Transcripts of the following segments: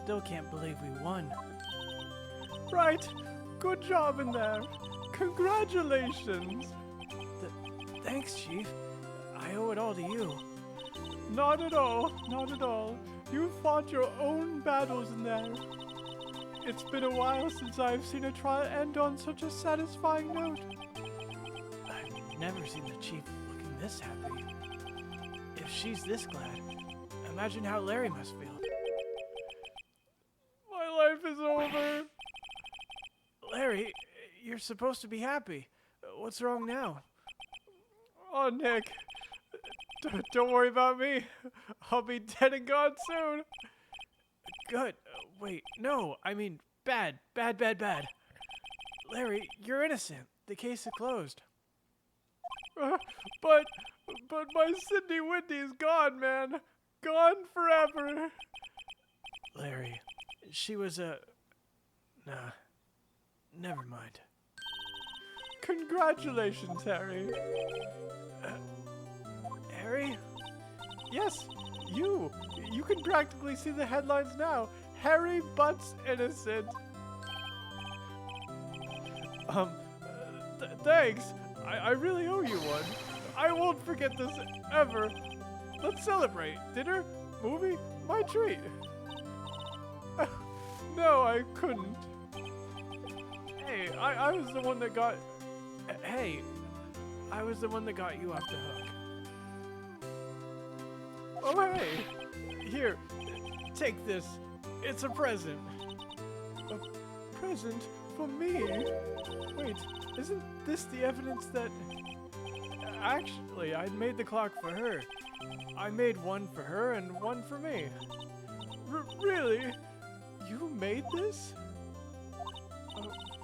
still can't believe we won. Right. Good job in there. Congratulations. Thanks, Chief. I owe it all to you. Not at all. Not at all. You fought your own battles in there. It's been a while since I've seen a trial end on such a satisfying note. I've never seen the Chief looking this happy. If she's this glad, imagine how Larry must feel. My life is over. Larry, you're supposed to be happy. What's wrong now? Oh, Nick. Don't worry about me. I'll be dead and gone soon. Good. Wait, no. I mean, bad. Bad, bad, bad. Larry, you're innocent. The case is closed. But my Sydney Whitney is gone, man. Gone forever. Larry, she was a... Nah. Never mind. Congratulations, Harry. Harry? Yes, you. You can practically see the headlines now. Harry Butts innocent. Thanks. I really owe you one. I won't forget this ever. Let's celebrate. Dinner? Movie? My treat. No, I couldn't. Hey, I was the one that got... Hey, I was the one that got you off the hook. Oh, hey. Here, take this. It's a present. A present for me? Wait, isn't this the evidence that... Actually, I made the clock for her. I made one for her and one for me. Really? You made this?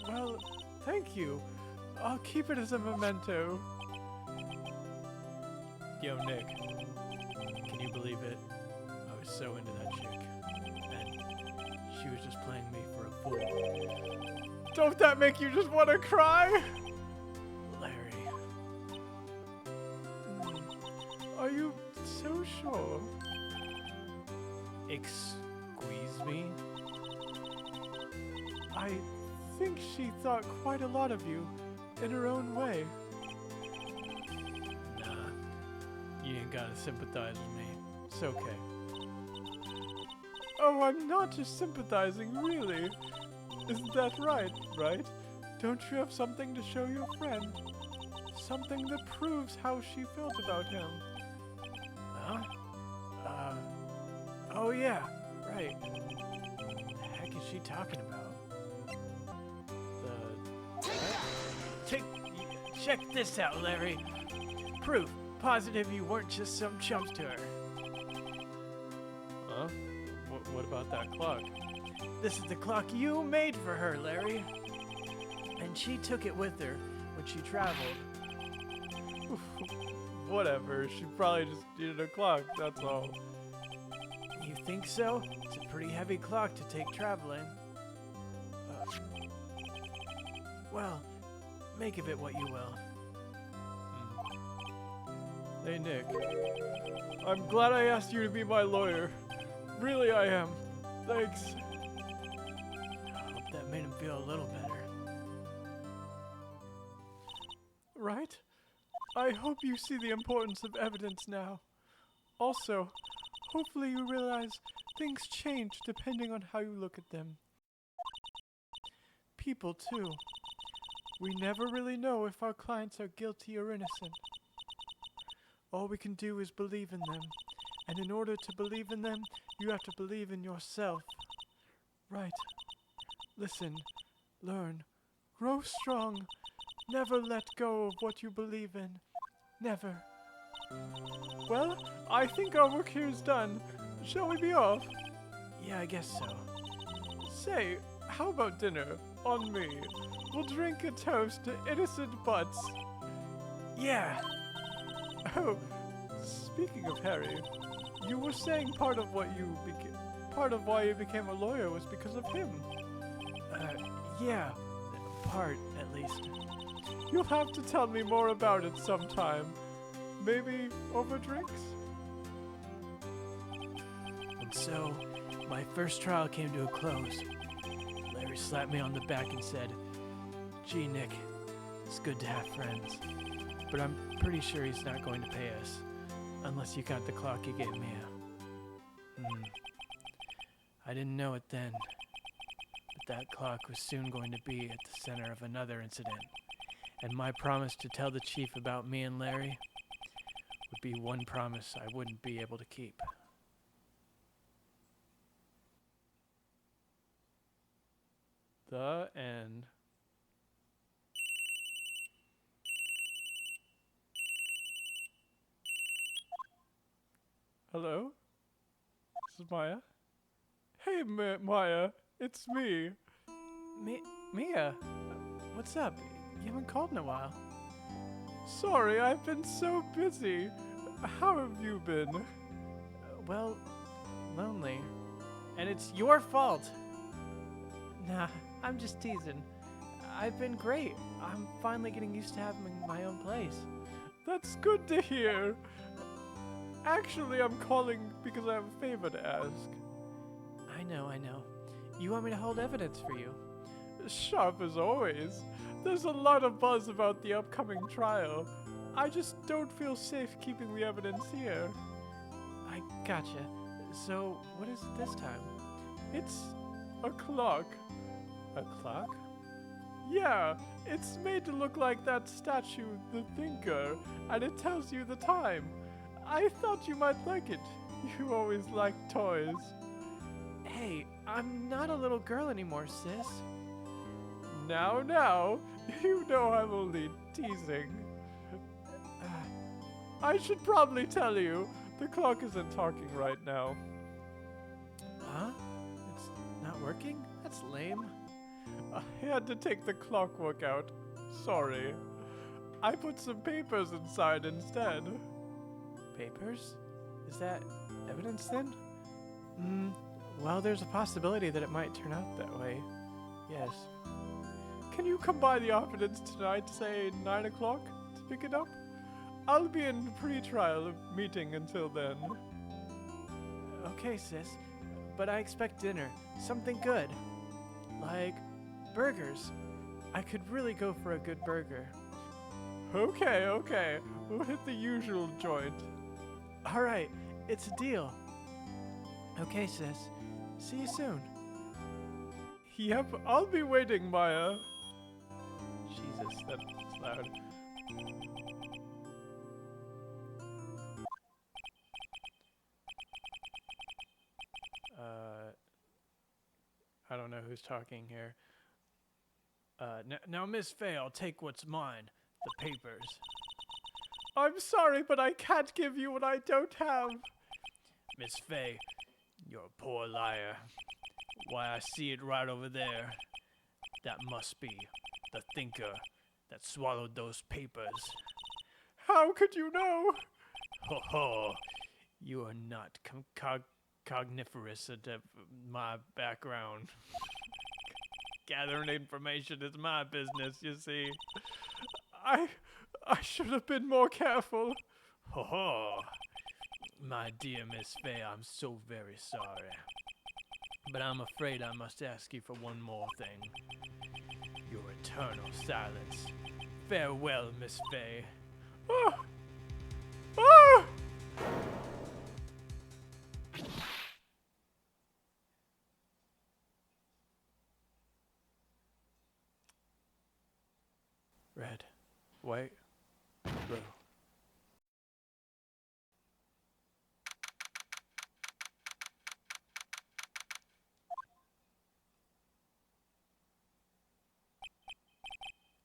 Well, thank you. I'll keep it as a memento. Yo, Nick. Can you believe it? I was so into that chick. And she was just playing me for a fool. Don't that make you just want to cry? Larry. Are you so sure? Excuse me? I think she thought quite a lot of you in her own way. Nah. You ain't gotta sympathize with me. It's okay. Oh, I'm not just sympathizing, really. Isn't that right, right? Don't you have something to show your friend? Something that proves how she felt about him. Huh? Oh yeah, right. What the heck is she talking about? Check this out, Larry. Proof. Positive you weren't just some chumps to her. Huh? What about that clock? This is the clock you made for her, Larry. And she took it with her when she traveled. Whatever, she probably just needed a clock, that's all. You think so? It's a pretty heavy clock to take traveling. Well, make of it what you will. Hey, Nick. I'm glad I asked you to be my lawyer. Really, I am. Thanks. I hope that made him feel a little better. Right? I hope you see the importance of evidence now. Also, hopefully you realize things change depending on how you look at them. People, too. We never really know if our clients are guilty or innocent. All we can do is believe in them. And in order to believe in them, you have to believe in yourself. Right. Listen, learn, grow strong. Never let go of what you believe in. Never. Well, I think our work here is done. Shall we be off? Yeah, I guess so. Say, how about dinner? On me. We'll drink a toast to innocent butts. Yeah. Oh, speaking of Harry, you were saying part of why you became a lawyer was because of him. Yeah. Part, at least. You'll have to tell me more about it sometime. Maybe over drinks? And so, my first trial came to a close. Larry slapped me on the back and said, "Gee, Nick, it's good to have friends, but I'm pretty sure he's not going to pay us, unless you count the clock you gave Mia." I didn't know it then, but that clock was soon going to be at the center of another incident, and my promise to tell the chief about me and Larry would be one promise I wouldn't be able to keep. The end. Hello? This is Maya. Hey, Maya, it's me. Mia, what's up? You haven't called in a while. Sorry, I've been so busy. How have you been? Well, lonely. And it's your fault. Nah, I'm just teasing. I've been great. I'm finally getting used to having my own place. That's good to hear. Actually, I'm calling because I have a favor to ask. I know. You want me to hold evidence for you? Sharp as always. There's a lot of buzz about the upcoming trial. I just don't feel safe keeping the evidence here. I gotcha. So, what is it this time? It's a clock. A clock? Yeah, it's made to look like that statue, the Thinker, and it tells you the time. I thought you might like it. You always liked toys. Hey, I'm not a little girl anymore, sis. Now, you know I'm only teasing. I should probably tell you, the clock isn't talking right now. Huh? It's not working? That's lame. I had to take the clockwork out. Sorry. I put some papers inside instead. Papers? Is that evidence then? Well, there's a possibility that it might turn out that way. Yes. Can you come by the office tonight, say 9 o'clock, to pick it up? I'll be in pre-trial meeting until then. Okay, sis. But I expect dinner. Something good. Like burgers. I could really go for a good burger. Okay. We'll hit the usual joint. Alright, it's a deal. Okay, sis. See you soon. Yep, I'll be waiting, Maya. Jesus, that's loud. I don't know who's talking here. Now, Miss Fay, I'll take what's mine. The papers. I'm sorry, but I can't give you what I don't have. Miss Fay, you're a poor liar. Why, I see it right over there. That must be the Thinker that swallowed those papers. How could you know? Ho ho! You are not cogniferous at my background. Gathering information is my business, you see. I should have been more careful. Ho ho! My dear Miss Fay, I'm so very sorry. But I'm afraid I must ask you for one more thing. Your eternal silence. Farewell, Miss Fay. Ah! Ah! Red, white, blue.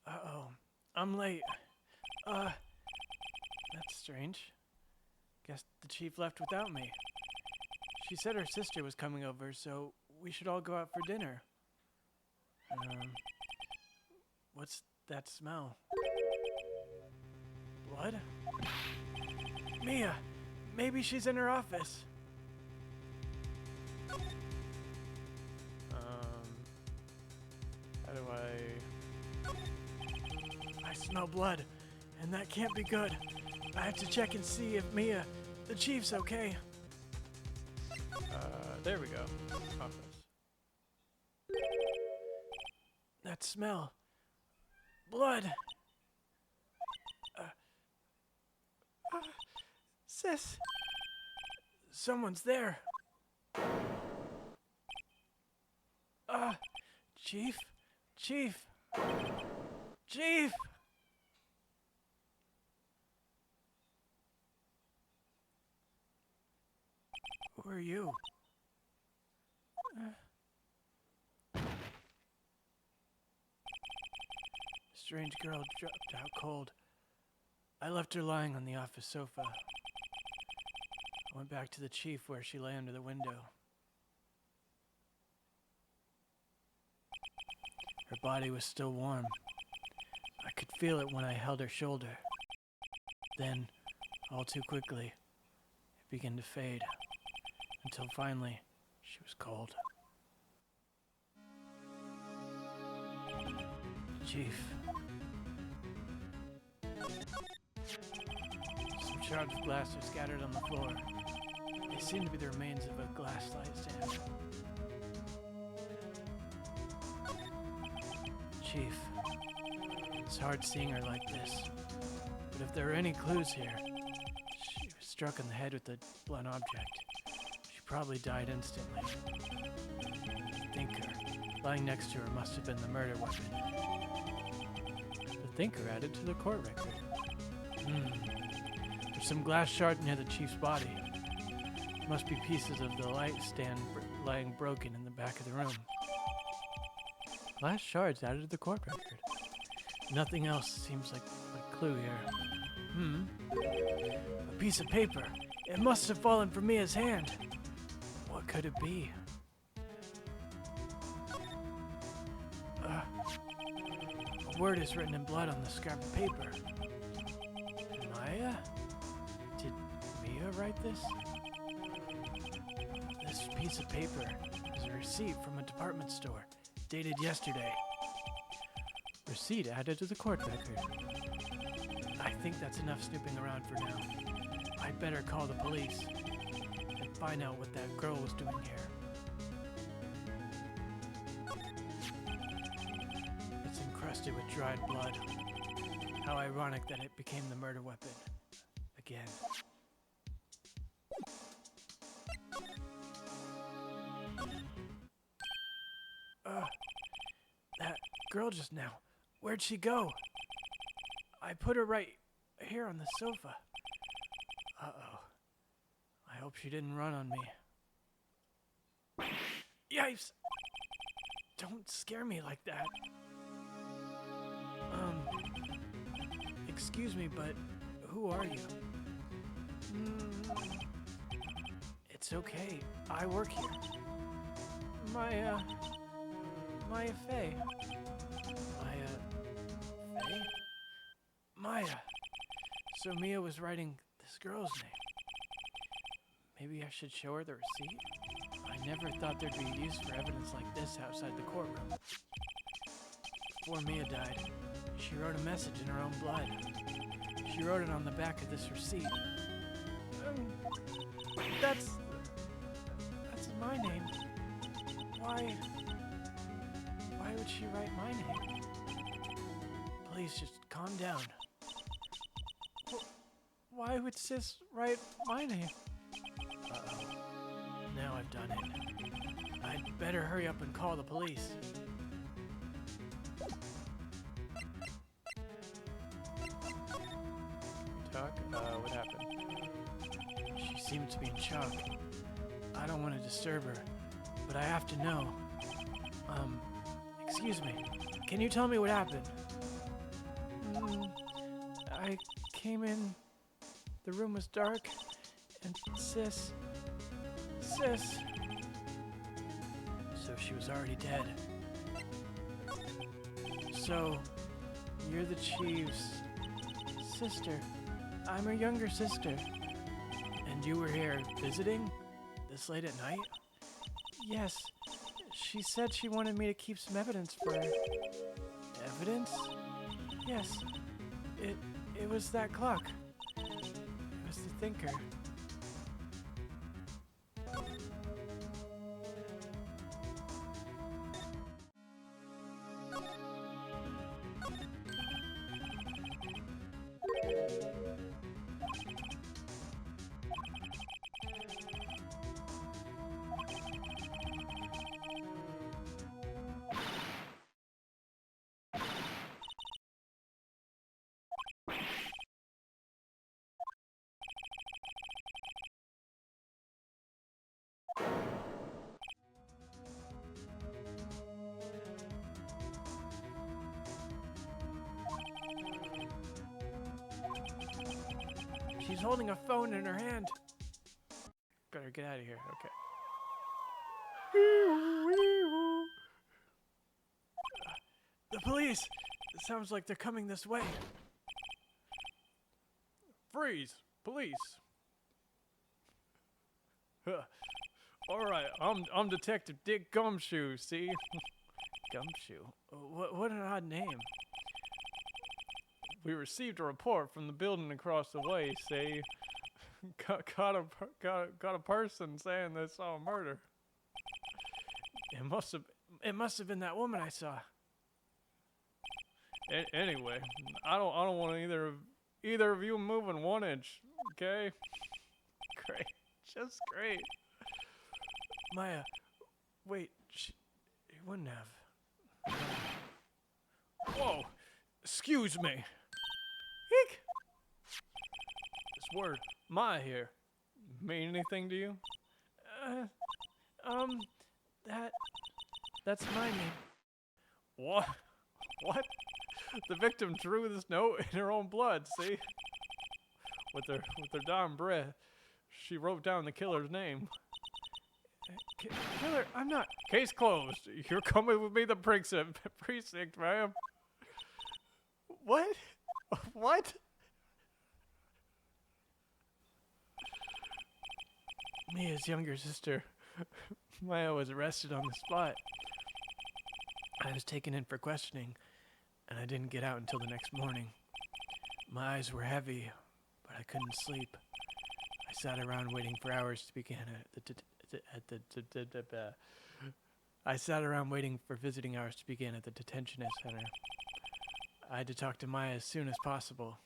Uh-oh, I'm late. That's strange. Guess the chief left without me. She said her sister was coming over, so we should all go out for dinner. What's that smell? Blood? Mia! Maybe she's in her office. How do I smell blood, and that can't be good. I have to check and see if Mia, the chief's okay. there we go. Office. That smell. Blood. Sis! Someone's there. Chief? Chief? Chief! Who are you? Strange girl dropped out cold. I left her lying on the office sofa. I went back to the chief where she lay under the window. Her body was still warm. I could feel it when I held her shoulder. Then, all too quickly, it began to fade, until finally, she was cold. Chief. Some shards of glass are scattered on the floor. They seem to be the remains of a glass light stand. Chief, it's hard seeing her like this, but if there are any clues here, she was struck in the head with a blunt object. She probably died instantly. The thinker, lying next to her, must have been the murder weapon. The thinker added to the court record. There's some glass shards near the chief's body. Must be pieces of the light stand lying broken in the back of the room. Glass shards added to the court record. Nothing else seems like a clue here. A piece of paper. It must have fallen from Mia's hand. What could it be? A word is written in blood on the scrap of paper. Maya? Did Mia write this? This piece of paper is a receipt from a department store, dated yesterday. Receipt added to the court record. I think that's enough snooping around for now. I'd better call the police and find out what that girl was doing here. It's encrusted with dried blood. How ironic that it became the murder weapon. Again. That girl just now. Where'd she go? I put her right here on the sofa. Uh-oh. I hope she didn't run on me. Yipes! Don't scare me like that. Excuse me, but who are you? It's okay. I work here. Maya Fey. Maya Fey? Maya. So Mia was writing this girl's name. Maybe I should show her the receipt? I never thought there'd be use for evidence like this outside the courtroom. Before Mia died, she wrote a message in her own blood. She wrote it on the back of this receipt. That's my name. Why would she write my name? Please just calm down. Why would Sis write my name? Uh-oh. Now I've done it. I'd better hurry up and call the police. Talk? What happened? She seemed to be in shock. I don't want to disturb her, but I have to know. Excuse me. Can you tell me what happened? I came in. The room was dark, and Sis. So she was already dead. So, you're the chief's Sister. I'm her younger sister. and you were here visiting? This late at night? Yes. She said she wanted me to keep some evidence for her. Evidence? Yes. It was that clock. It was the thinker. She's holding a phone in her hand. Better get out of here. Okay. The police! It sounds like they're coming this way. Freeze! Police! Alright, I'm Detective Dick Gumshoe, see? Gumshoe? What an odd name. We received a report from the building across the way, see? Got a person saying they saw a murder. It must have been that woman I saw. Anyway, I don't want either of you moving 1 inch, okay? Great, just great. Maya, wait, he wouldn't have. Whoa, excuse me. Eek! This word, Maya here, mean anything to you? That's my name. What? What? The victim drew this note in her own blood, see? With her dying breath, she wrote down the killer's name. Killer, I'm not. Case closed. You're coming with me to the precinct, ma'am. What? What? Mia's younger sister, Maya, was arrested on the spot. I was taken in for questioning, and I didn't get out until the next morning. My eyes were heavy, but I couldn't sleep. I sat around waiting for hours to begin I sat around waiting for visiting hours to begin at the detention center. I had to talk to Maya as soon as possible.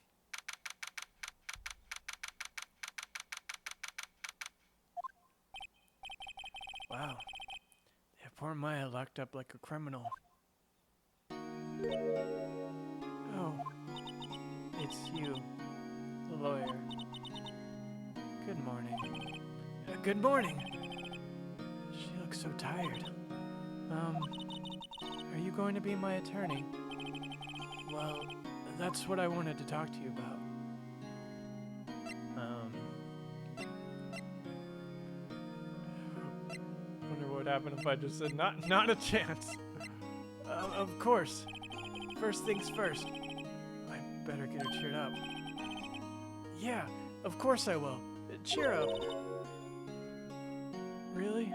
Wow. They have poor Maya locked up like a criminal. Oh. It's you, the lawyer. Good morning. Good morning. She looks so tired. Are you going to be my attorney? Well, that's what I wanted to talk to you about. Wonder what would happen if I just said not a chance. Of course. First things first. I better get her cheered up. Yeah, of course I will. Cheer up. Really?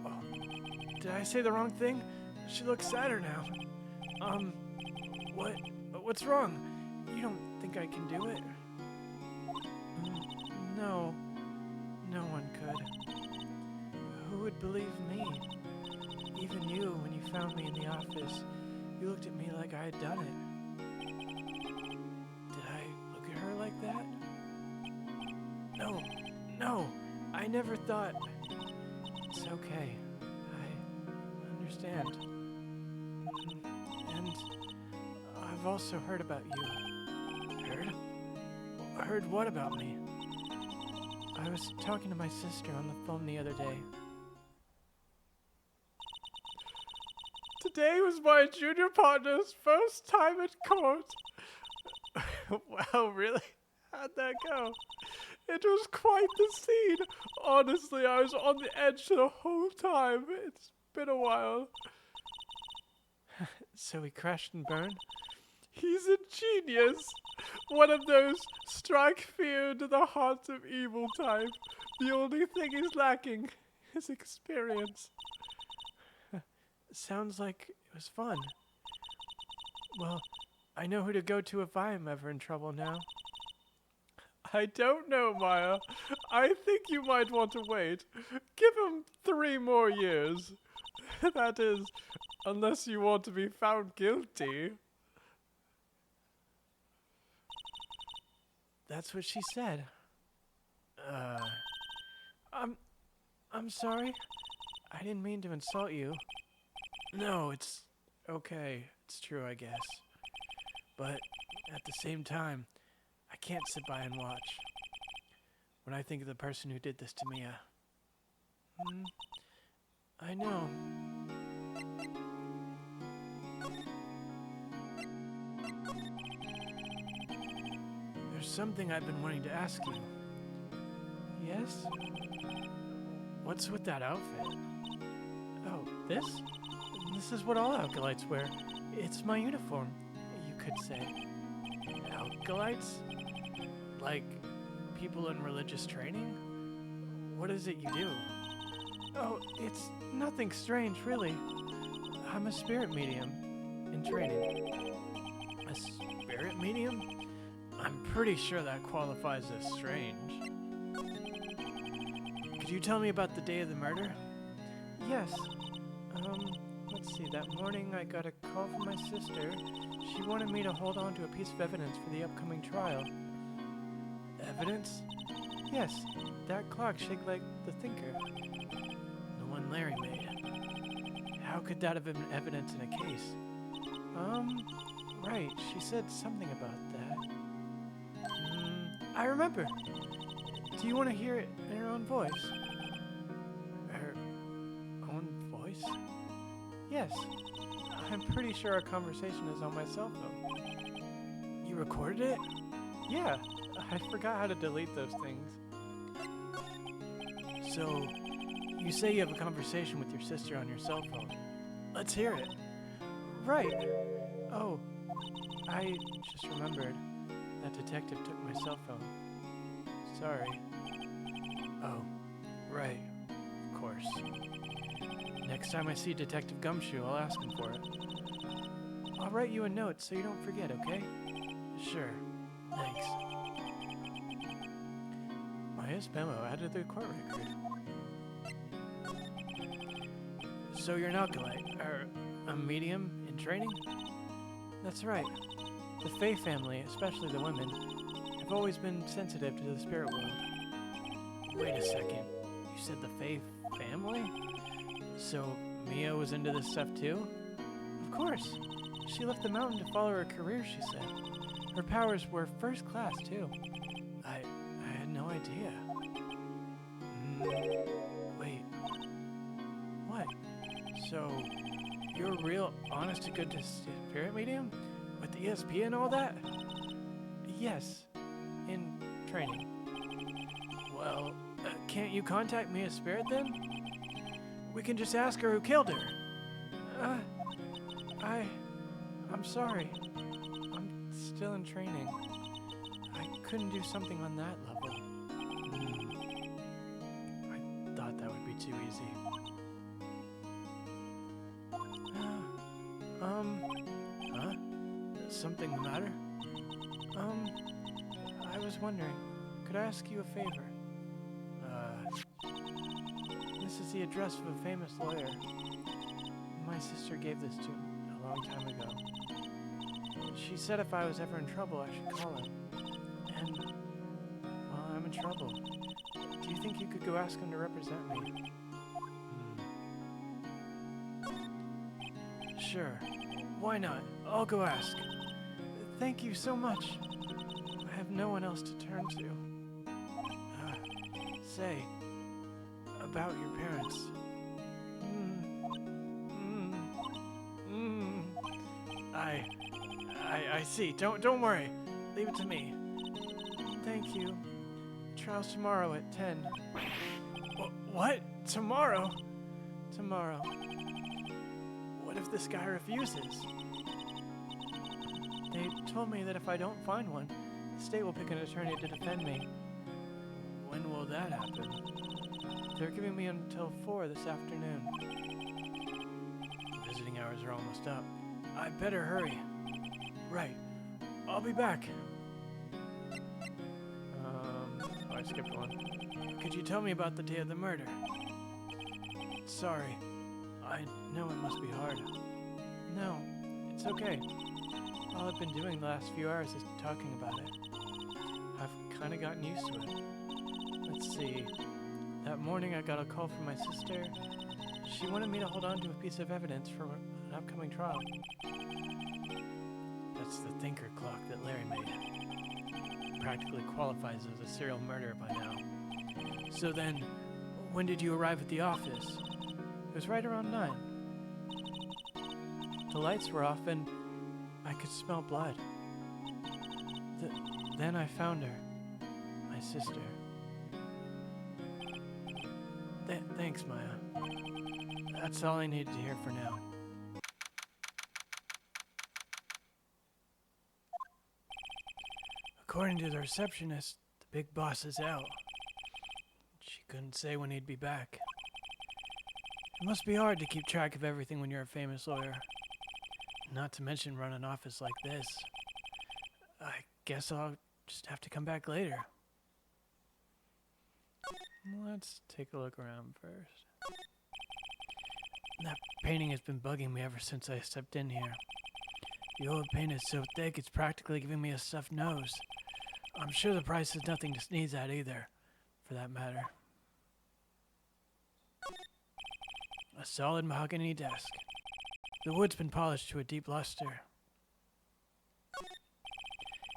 Oh, did I say the wrong thing? She looks sadder now. What's wrong? You don't think I can do it? No. No one could. Who would believe me? Even you, when you found me in the office, you looked at me like I had done it. Did I look at her like that? No, I never thought. It's okay. I understand. And I've also heard about you. Heard? Heard what about me? I was talking to my sister on the phone the other day. Today was my junior partner's first time at court. Wow, really? How'd that go? It was quite the scene. Honestly, I was on the edge the whole time. It's been a while. So he crashed and burned? He's a genius. One of those strike fear into the hearts of evil type. The only thing he's lacking is experience. Sounds like it was fun. Well, I know who to go to if I am ever in trouble now. I don't know, Maya. I think you might want to wait. Give him 3 more years. That is, unless you want to be found guilty. That's what she said. I'm sorry. I didn't mean to insult you. No, it's okay. It's true, I guess. But at the same time, I can't sit by and watch. When I think of the person who did this to Mia. I know. There's something I've been wanting to ask you. Yes? What's with that outfit? Oh, this? This is what all acolytes wear. It's my uniform, you could say. Acolytes? Like people in religious training? What is it you do? Oh, it's nothing strange, really. I'm a spirit medium in training. A spirit medium? I'm pretty sure that qualifies as strange. Could you tell me about the day of the murder? Yes. Let's see. That morning I got a call from my sister. She wanted me to hold on to a piece of evidence for the upcoming trial. Evidence? Yes, that clock shaped like the thinker. The one Larry made. How could that have been evidence in a case? Right. She said something about that. I remember. Do you want to hear it in her own voice? Her own voice? Yes. I'm pretty sure our conversation is on my cell phone. You recorded it? Yeah. I forgot how to delete those things. So, you say you have a conversation with your sister on your cell phone. Let's hear it. Right. Oh, I just remembered. That detective took my cell phone. Sorry. Oh, right. Of course. Next time I see Detective Gumshoe, I'll ask him for it. I'll write you a note so you don't forget, okay? Sure. Thanks. Maya's memo added to the court record. So you're an acolyte, or a medium in training? That's right. The Fae family, especially the women, have always been sensitive to the spirit world. Wait a second. You said the Fae family? So Mia was into this stuff too? Of course. She left the mountain to follow her career, she said. Her powers were first class, too. I had no idea. Wait. What? So, you're a real honest-to-goodness spirit medium? With the ESP and all that? Yes. In training. Well, can't you contact Mia's spirit then? We can just ask her who killed her. I'm sorry. I'm still in training. I couldn't do something on that level. I thought that would be too easy. Huh? Something the matter? I was wondering, could I ask you a favor? This is the address of a famous lawyer. My sister gave this to him a long time ago. She said if I was ever in trouble, I should call him. And, well, I'm in trouble. Do you think you could go ask him to represent me? Sure. Why not? I'll go ask. Thank you so much. I have no one else to turn to. Say, about your parents. I see. Don't worry. Leave it to me. Thank you. Trial's tomorrow at 10. What? Tomorrow? Tomorrow. What if this guy refuses? They told me that if I don't find one, the state will pick an attorney to defend me. When will that happen? They're giving me until 4 this afternoon. Visiting hours are almost up. I'd better hurry. Right. I'll be back. I skipped one. Could you tell me about the day of the murder? Sorry. I know it must be hard. No, it's okay. All I've been doing the last few hours is talking about it. I've kind of gotten used to it. Let's see. That morning I got a call from my sister. She wanted me to hold on to a piece of evidence for an upcoming trial. That's the thinker clock that Larry made. Practically qualifies as a serial murderer by now. So then, when did you arrive at the office? It was right around 9. The lights were off and I could smell blood. Then I found her. My sister. Thanks, Maya. That's all I needed to hear for now. According to the receptionist, the big boss is out. She couldn't say when he'd be back. It must be hard to keep track of everything when you're a famous lawyer. Not to mention run an office like this. I guess I'll just have to come back later. Let's take a look around first. That painting has been bugging me ever since I stepped in here. The old paint is so thick it's practically giving me a stuffed nose. I'm sure the price is nothing to sneeze at either, for that matter. A solid mahogany desk. The wood's been polished to a deep luster.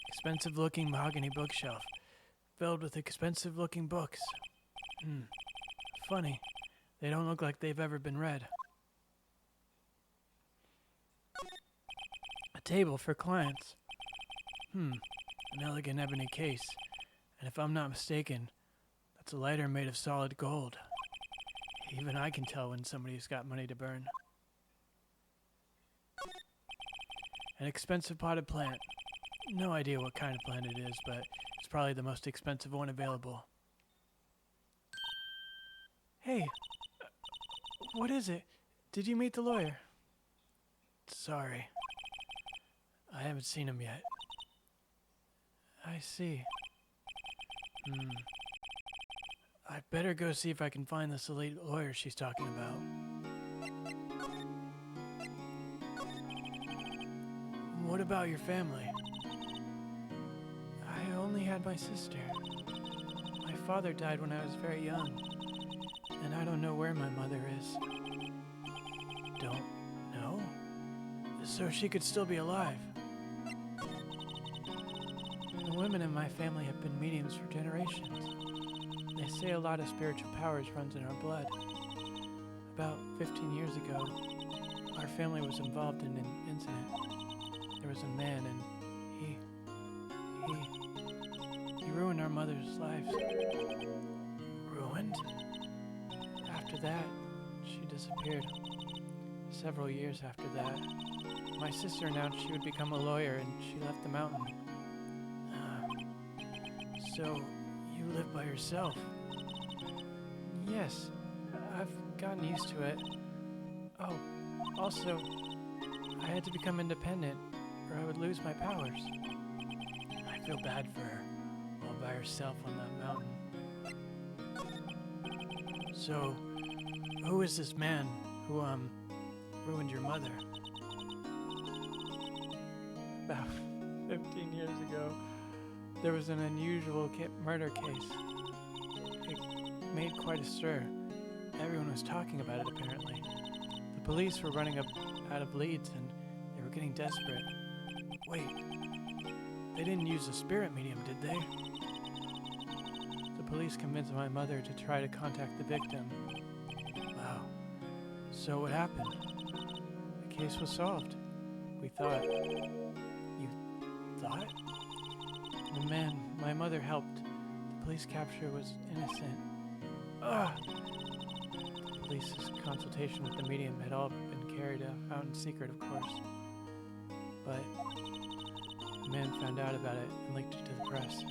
Expensive-looking mahogany bookshelf, filled with expensive-looking books. Funny, they don't look like they've ever been read. A table for clients. An elegant ebony case, and if I'm not mistaken, that's a lighter made of solid gold. Even I can tell when somebody's got money to burn. An expensive potted plant. No idea what kind of plant it is, but it's probably the most expensive one available. Hey, what is it? Did you meet the lawyer? Sorry. I haven't seen him yet. I see. I better go see if I can find this elite lawyer she's talking about. What about your family? I only had my sister. My father died when I was very young, and I don't know where my mother is. Don't know? So she could still be alive. The women in my family have been mediums for generations. They say a lot of spiritual powers runs in our blood. About 15 years ago, our family was involved in an incident. There was a man and he ruined our mother's lives. Ruined? After that, she disappeared. Several years after that, my sister announced she would become a lawyer and she left the mountain. So, you live by yourself? Yes, I've gotten used to it. Oh, also, I had to become independent or I would lose my powers. I feel bad for her, all by herself on that mountain. So, who is this man who, ruined your mother? About 15 years ago, there was an unusual murder case. It made quite a stir. Everyone was talking about it, apparently. The police were running out of leads, and they were getting desperate. Wait, they didn't use a spirit medium, did they? The police convinced my mother to try to contact the victim. Wow. So what happened? The case was solved. We thought. You thought? The man my mother helped, the police capture was innocent. The police's consultation with the medium had all been carried out in secret, of course. But the man found out about it and leaked it to the press.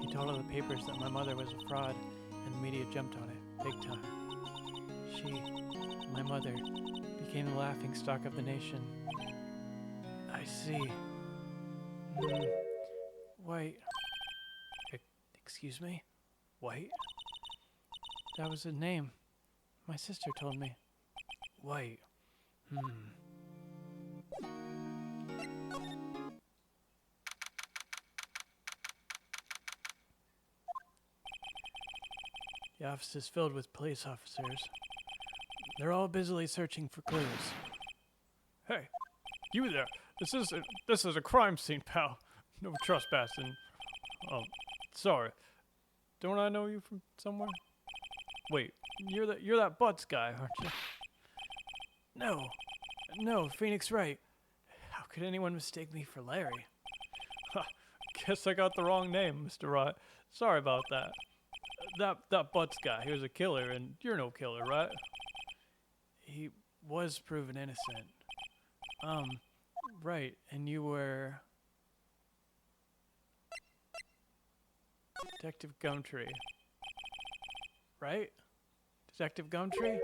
He told all the papers that my mother was a fraud, and the media jumped on it, big time. My mother, became the laughingstock of the nation. I see. White. Excuse me? White? That was a name. My sister told me. White. The office is filled with police officers. They're all busily searching for clues. Hey, you there. This is a crime scene, pal. No trespassing. Oh, sorry. Don't I know you from somewhere? Wait, you're that Butts guy, aren't you? No, Phoenix Wright. How could anyone mistake me for Larry? Ha, Guess I got the wrong name, Mr. Wright. Sorry about that. That Butts guy, he was a killer, and you're no killer, right? He was proven innocent. Right, and you were... Detective Gumtree. Right? Detective Gumtree?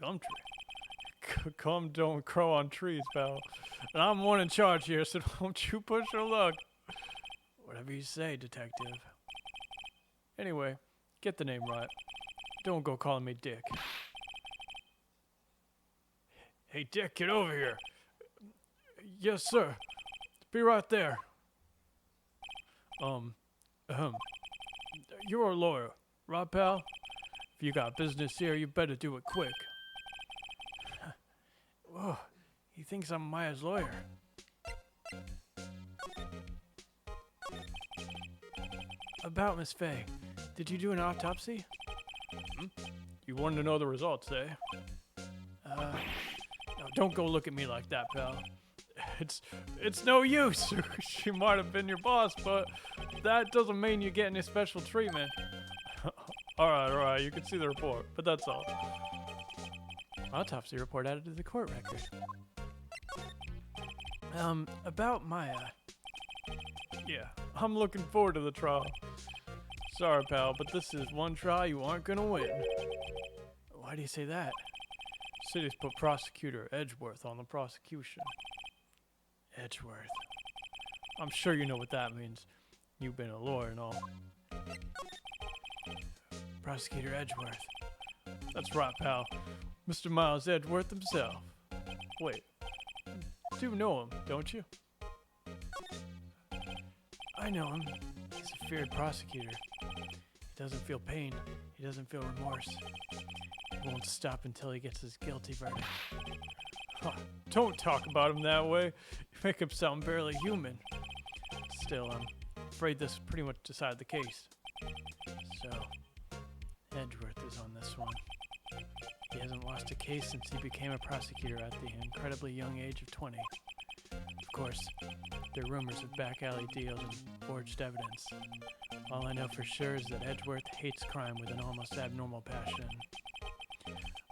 Gumtree? Gum don't grow on trees, pal. And I'm one in charge here, so don't you push your luck. Whatever you say, detective. Anyway, get the name right. Don't go calling me Dick. Hey, Dick, get over here. Yes, sir. Be right there. You're a lawyer, right, pal? If you got business here, you better do it quick. Whoa, he thinks I'm Maya's lawyer. About Miss Faye, did you do an autopsy? You wanted to know the results, eh? No, don't go look at me like that, pal. It's no use. She might have been your boss, but that doesn't mean you get any special treatment. Alright, you can see the report, but that's all. Autopsy report added to the court record. About Maya. Yeah, I'm looking forward to the trial. Sorry, pal, but this is one trial you aren't gonna win. Why do you say that? City's put prosecutor Edgeworth on the prosecution. Edgeworth. I'm sure you know what that means. You've been a lawyer and all. Prosecutor Edgeworth. That's right, pal. Mr. Miles Edgeworth himself. Wait. You do know him, don't you? I know him. He's a feared prosecutor. He doesn't feel pain. He doesn't feel remorse. He won't stop until he gets his guilty verdict. Huh. Don't talk about him that way. You make him sound barely human. Still, I'm afraid this pretty much decided the case. So, Edgeworth is on this one. He hasn't lost a case since he became a prosecutor at the incredibly young age of 20. Of course, there are rumors of back alley deals and forged evidence. All I know for sure is that Edgeworth hates crime with an almost abnormal passion.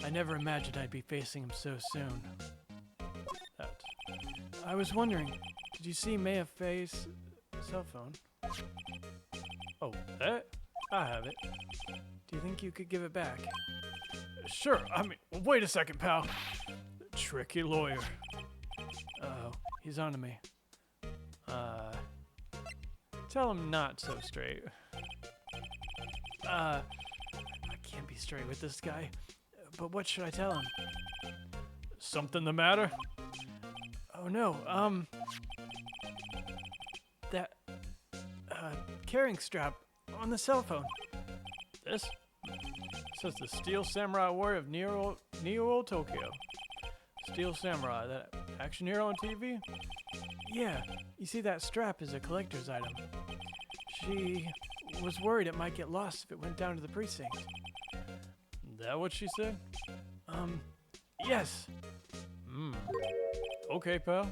I never imagined I'd be facing him so soon. I was wondering, did you see Maya Faye's cell phone? Oh, that? I have it. Do you think you could give it back? Sure, wait a second, pal. Tricky lawyer. Uh-oh, he's onto me. Tell him not so straight. I can't be straight with this guy. But what should I tell him? Something the matter? Oh no, that, carrying strap on the cell phone. This? Says the Steel Samurai Warrior of Neo Tokyo. Steel Samurai, that action hero on TV? Yeah, you see that strap is a collector's item. She was worried it might get lost if it went down to the precinct. That what she said? Yes. Okay, pal.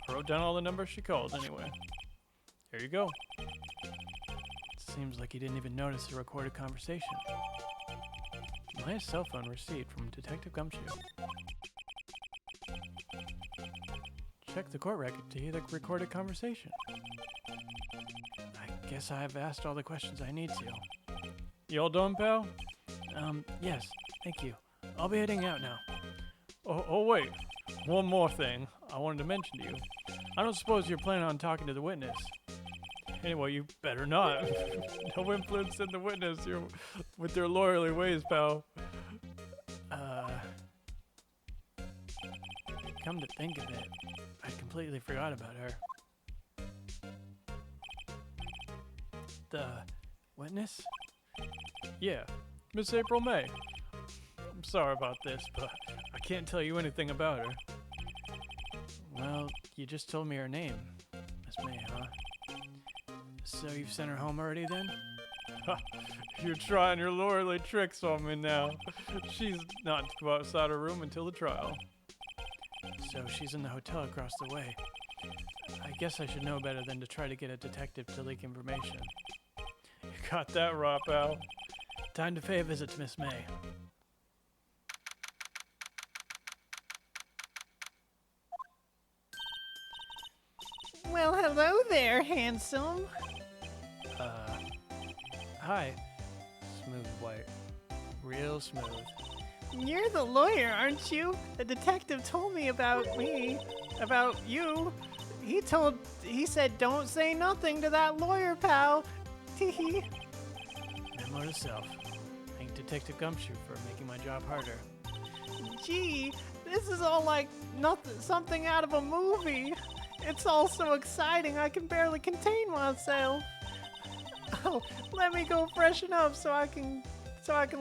I wrote down all the numbers she called anyway. Here you go. Seems like he didn't even notice the recorded conversation. My cell phone receipt from Detective Gumshoe. Check the court record to hear the recorded conversation. I guess I've asked all the questions I need to. You all done, pal? Yes, thank you. I'll be heading out now. Oh, wait. One more thing I wanted to mention to you. I don't suppose you're planning on talking to the witness. Anyway, you better not. No influence in the witness with their lawyerly ways, pal. Come to think of it, I completely forgot about her. The witness? Yeah, Miss April May. I'm sorry about this, but I can't tell you anything about her. Well, you just told me her name, Miss May, huh? So you've sent her home already then? You're trying your lawyerly tricks on me now. She's not to go outside her room until the trial. So she's in the hotel across the way. I guess I should know better than to try to get a detective to leak information. You got that, raw pal. Time to pay a visit to Miss May. Well, hello there, handsome. Hi. Smooth White. Real smooth. You're the lawyer, aren't you? The detective told me about you. He said don't say nothing to that lawyer, pal. Teehee. Memo to self. Thank Detective Gumshoe for making my job harder. Gee, this is all like something out of a movie. It's all so exciting I can barely contain myself. Oh, let me go freshen up so I can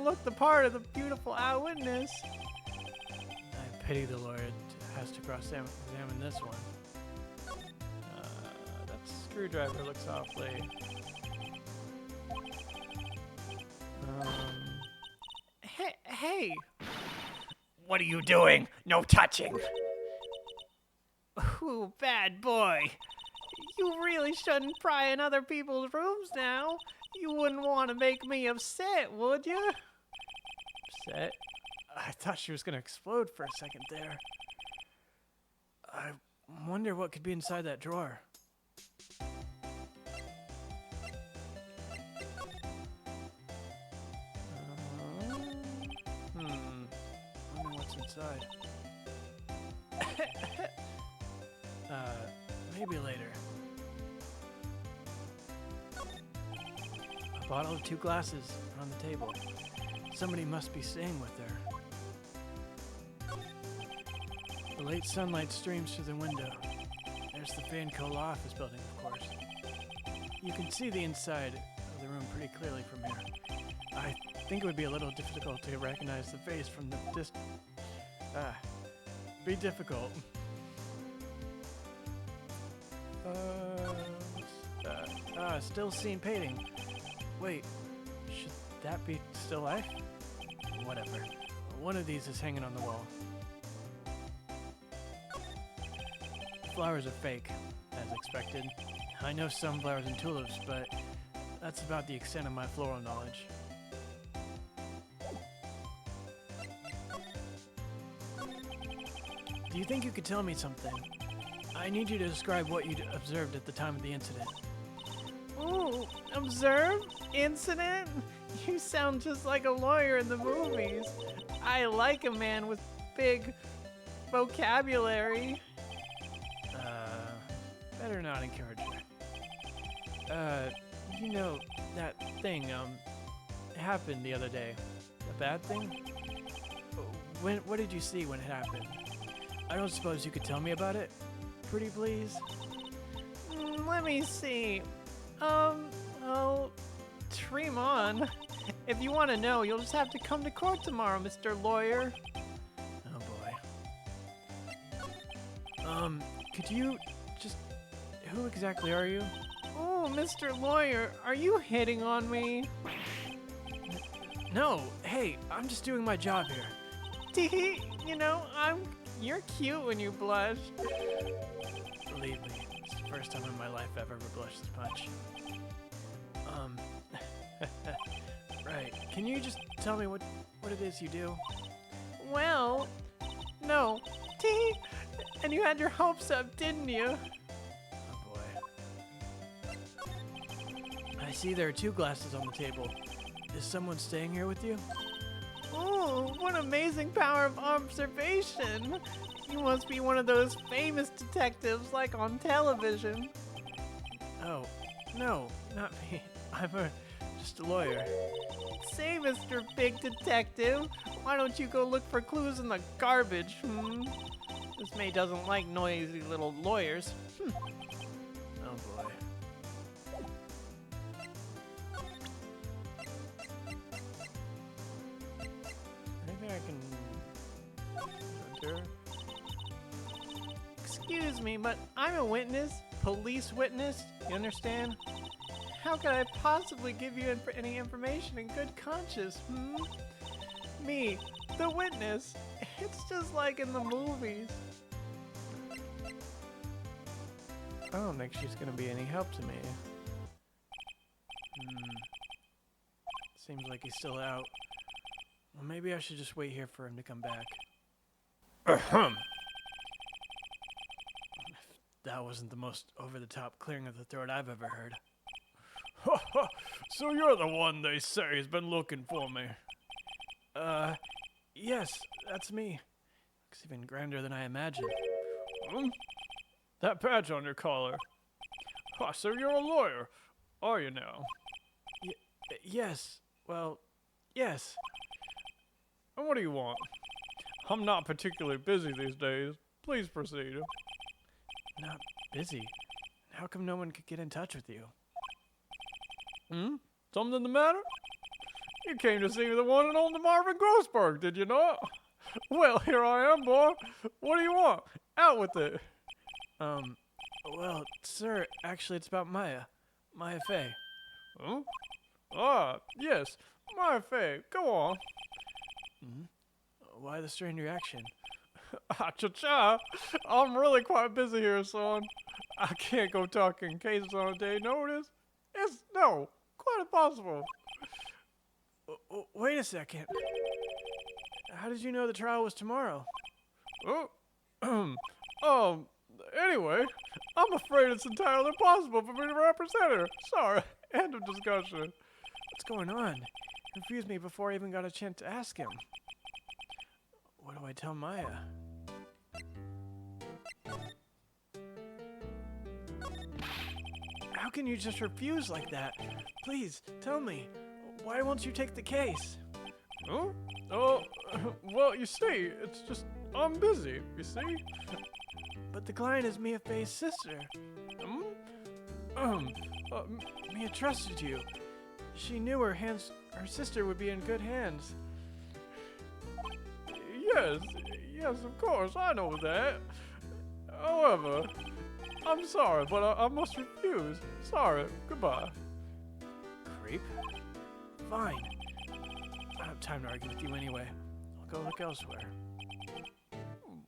look the part of the beautiful eyewitness. I pity the lawyer that has to cross-examine this one. That screwdriver looks awfully... Hey. What are you doing? No touching! Ooh, bad boy. You really shouldn't pry in other people's rooms now. You wouldn't want to make me upset, would you? Upset? I thought she was going to explode for a second there. I wonder what could be inside that drawer. Wonder what's inside. Maybe later. A bottle of 2 glasses on the table. Somebody must be staying with her. The late sunlight streams through the window. There's the Vancola office building, of course. You can see the inside of the room pretty clearly from here. I think it would be a little difficult to recognize the face from the distance. Be difficult. Still seen painting. Wait, should that be still life? Whatever. One of these is hanging on the wall. Flowers are fake, as expected. I know sunflowers and tulips, but that's about the extent of my floral knowledge. Do you think you could tell me something? I need you to describe what you observed at the time of the incident. Ooh, observe? Incident? You sound just like a lawyer in the movies. I like a man with big vocabulary. Better not encourage her. You know, that thing, happened the other day. A bad thing? What did you see when it happened? I don't suppose you could tell me about it? Pretty please? Let me see. Well, dream on. If you want to know, you'll just have to come to court tomorrow, Mr. Lawyer. Oh boy. Could you just... Who exactly are you? Oh, Mr. Lawyer, are you hitting on me? No, hey, I'm just doing my job here. Tee, you know, you're cute when you blush. Believe me, it's the first time in my life I've ever blushed this much. Right. Can you just tell me what it is you do? Well, no. Tee, and you had your hopes up, didn't you? Oh boy. I see there are 2 glasses on the table. Is someone staying here with you? Oh, what amazing power of observation! You must be one of those famous detectives like on television. Oh, no, not me. I'm just a lawyer. Say, Mr. Big Detective, why don't you go look for clues in the garbage, Miss May doesn't like noisy little lawyers. Oh boy. Maybe I can enter. Excuse me, but I'm a witness, police witness, you understand? How could I possibly give you any information in good conscience, Me, the witness. It's just like in the movies. I don't think she's gonna be any help to me. Seems like he's still out. Well, maybe I should just wait here for him to come back. Ahem. That wasn't the most over-the-top clearing of the throat I've ever heard. So you're the one they say has been looking for me. Yes, that's me. Looks even grander than I imagined. That badge on your collar. So you're a lawyer, are you now? Yes, well, yes. And what do you want? I'm not particularly busy these days. Please proceed. Not busy. How come no one could get in touch with you? Something the matter? You came to see the one and only Marvin Grossberg, did you not? Well, here I am, boy. What do you want? Out with it. Well, sir, actually it's about Maya. Maya Fey. Huh? Ah, yes. My Fay. Go on. Why the strange reaction? Cha-cha. I'm really quite busy here, son. I can't go talking cases on a day notice. No, quite impossible. Wait a second. How did you know the trial was tomorrow? Anyway, I'm afraid it's entirely impossible for me to represent her. Sorry, end of discussion. What's going on? He refused me before I even got a chance to ask him. What do I tell Maya? How can you just refuse like that? Please, tell me. Why won't you take the case? Huh? Oh, well, you see, it's just, I'm busy, you see? But the client is Mia Fey's sister. Mia trusted you. She knew her sister would be in good hands. Yes, of course, I know that. However, I'm sorry, but I must refuse. Sorry, goodbye. Creep. Fine. I don't have time to argue with you anyway. I'll go look elsewhere.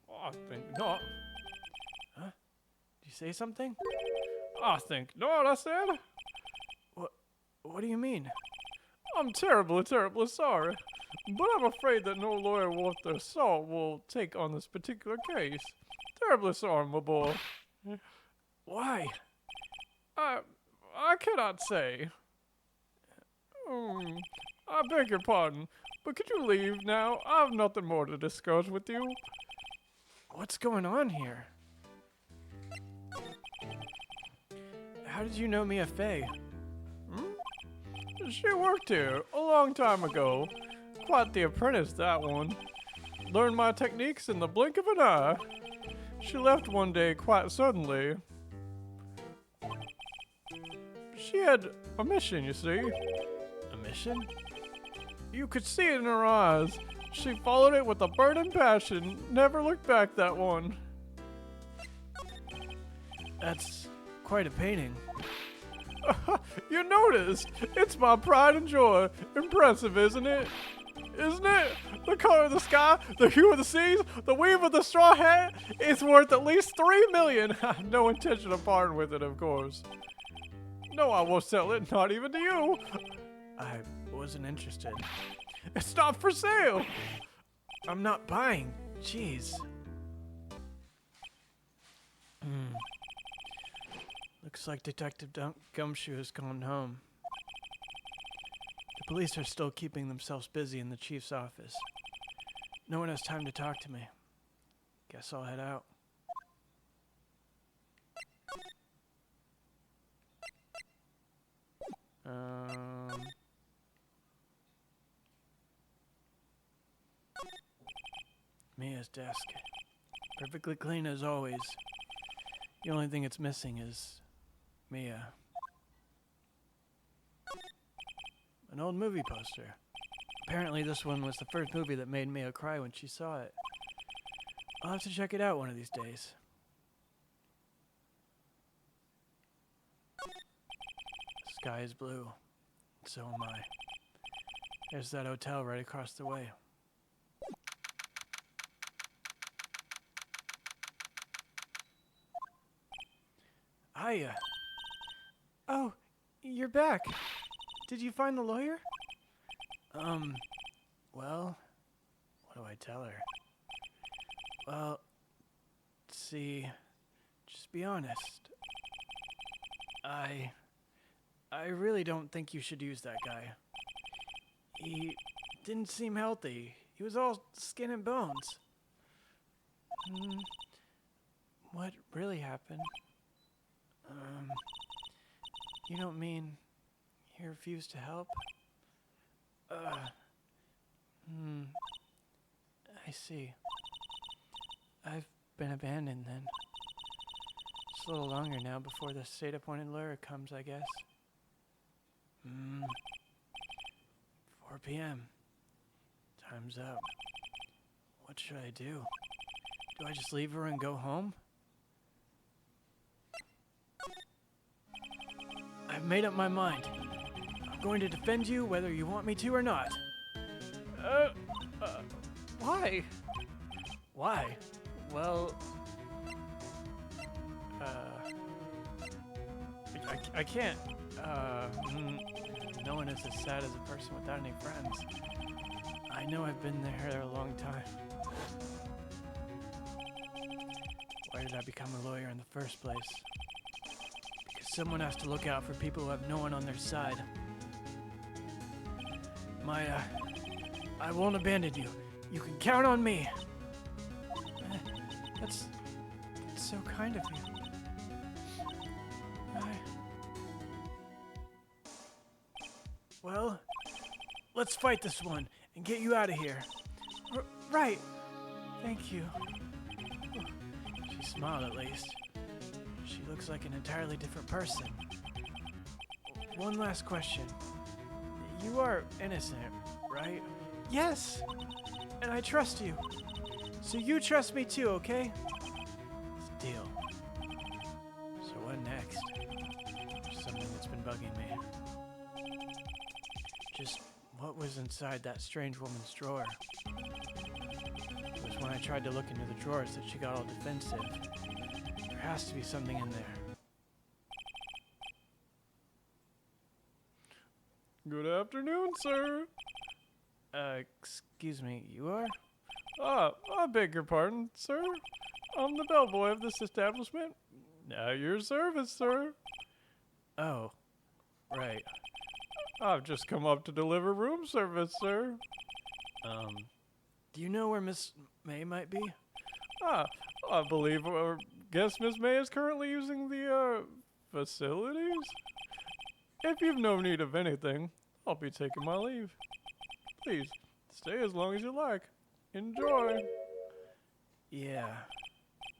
I think not. Huh? Did you say something? I think not, I said. What do you mean? I'm terribly, terribly sorry. But I'm afraid that no lawyer worth their salt will take on this particular case. Terribly sorry, my boy. Why? I cannot say. I beg your pardon, but could you leave now? I have nothing more to discuss with you. What's going on here? How did you know Mia Fey? She worked here a long time ago. Quite the apprentice, that one. Learned my techniques in the blink of an eye. She left one day quite suddenly. She had a mission, you see. A mission? You could see it in her eyes. She followed it with a burning passion, never looked back, that one. That's quite a painting. You noticed? It's my pride and joy. Impressive, isn't it? Isn't it? The color of the sky, the hue of the seas, the weave of the straw hat. It's worth at least $3 million. No intention of parting with it, of course. No, I won't sell it, not even to you. I wasn't interested. It's not for sale. I'm not buying. Jeez. Looks like Detective Gumshoe has gone home. The police are still keeping themselves busy in the chief's office. No one has time to talk to me. Guess I'll head out. Mia's desk. Perfectly clean as always. The only thing it's missing is Mia. An old movie poster. Apparently this one was the first movie that made Mia cry when she saw it. I'll have to check it out one of these days. The sky is blue. So am I. There's that hotel right across the way. Hiya. Oh, you're back. Did you find the lawyer? Well, what do I tell her? Well, see, just be honest. I really don't think you should use that guy. He didn't seem healthy. He was all skin and bones. What really happened? You don't mean he refused to help? I see. I've been abandoned then. Just a little longer now before the state-appointed lawyer comes, I guess. 4 p.m. Time's up. What should I do? Do I just leave her and go home? I've made up my mind. I'm going to defend you whether you want me to or not. Why? Why? Well, I can't. No one is as sad as a person without any friends. I know I've been there a long time. Why did I become a lawyer in the first place? Because someone has to look out for people who have no one on their side. I won't abandon you. You can count on me. That's so kind of you. Well, let's fight this one and get you out of here. Right. Thank you. She smiled at least. She looks like an entirely different person. One last question. You are innocent, right? Yes. And I trust you. So you trust me too, okay? It's a deal. So what next? There's something that's been bugging me. Just what was inside that strange woman's drawer? It was when I tried to look into the drawers that she got all defensive. There has to be something in there. Good afternoon, sir. Excuse me, you are? I beg your pardon, sir. I'm the bellboy of this establishment. At your service, sir. Oh, right. I've just come up to deliver room service, sir. Do you know where Miss May might be? I believe or guess Miss May is currently using the, facilities? If you've no need of anything, I'll be taking my leave. Please, stay as long as you like. Enjoy. Yeah.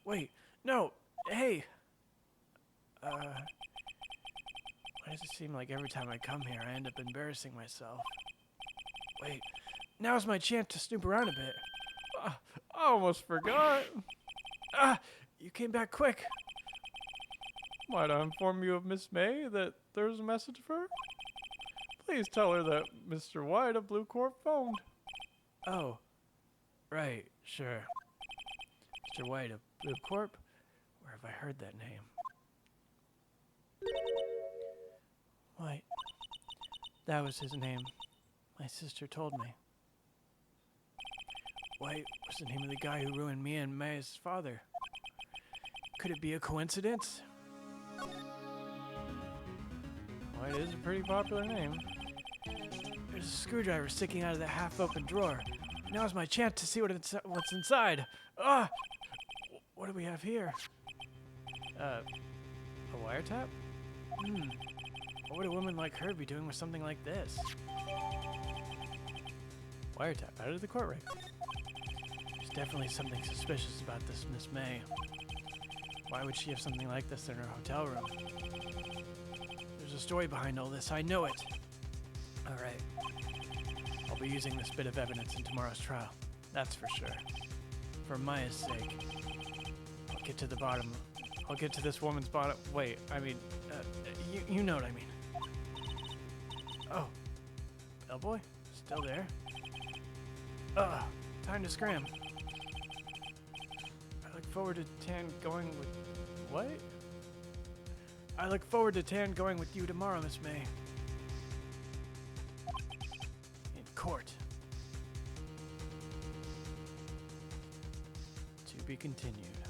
Wait, no, hey! Why does it seem like every time I come here I end up embarrassing myself? Wait, now's my chance to snoop around a bit. I almost forgot. You came back quick. Might I inform you of Miss May that there's a message for her? Please tell her that Mr. White of Blue Corp phoned. Oh, right, sure. Mr. White of Blue Corp? Where have I heard that name? White. That was his name. My sister told me. White was the name of the guy who ruined me and May's father. Could it be a coincidence? White is a pretty popular name. There's a screwdriver sticking out of the half-open drawer. Now's my chance to see what's inside. What do we have here? A wiretap? What would a woman like her be doing with something like this? Wiretap out of the court record. There's definitely something suspicious about this Miss May. Why would she have something like this in her hotel room? There's a story behind all this, I know it. Alright. I'll be using this bit of evidence in tomorrow's trial. That's for sure. For Maya's sake. I'll get to the bottom. I'll get to this woman's bottom. Wait, I mean, you know what I mean. Oh. Bellboy? Still there? Time to scram. I look forward to Tan going with... What? I look forward to Tan going with you tomorrow, Miss May. In court. To be continued.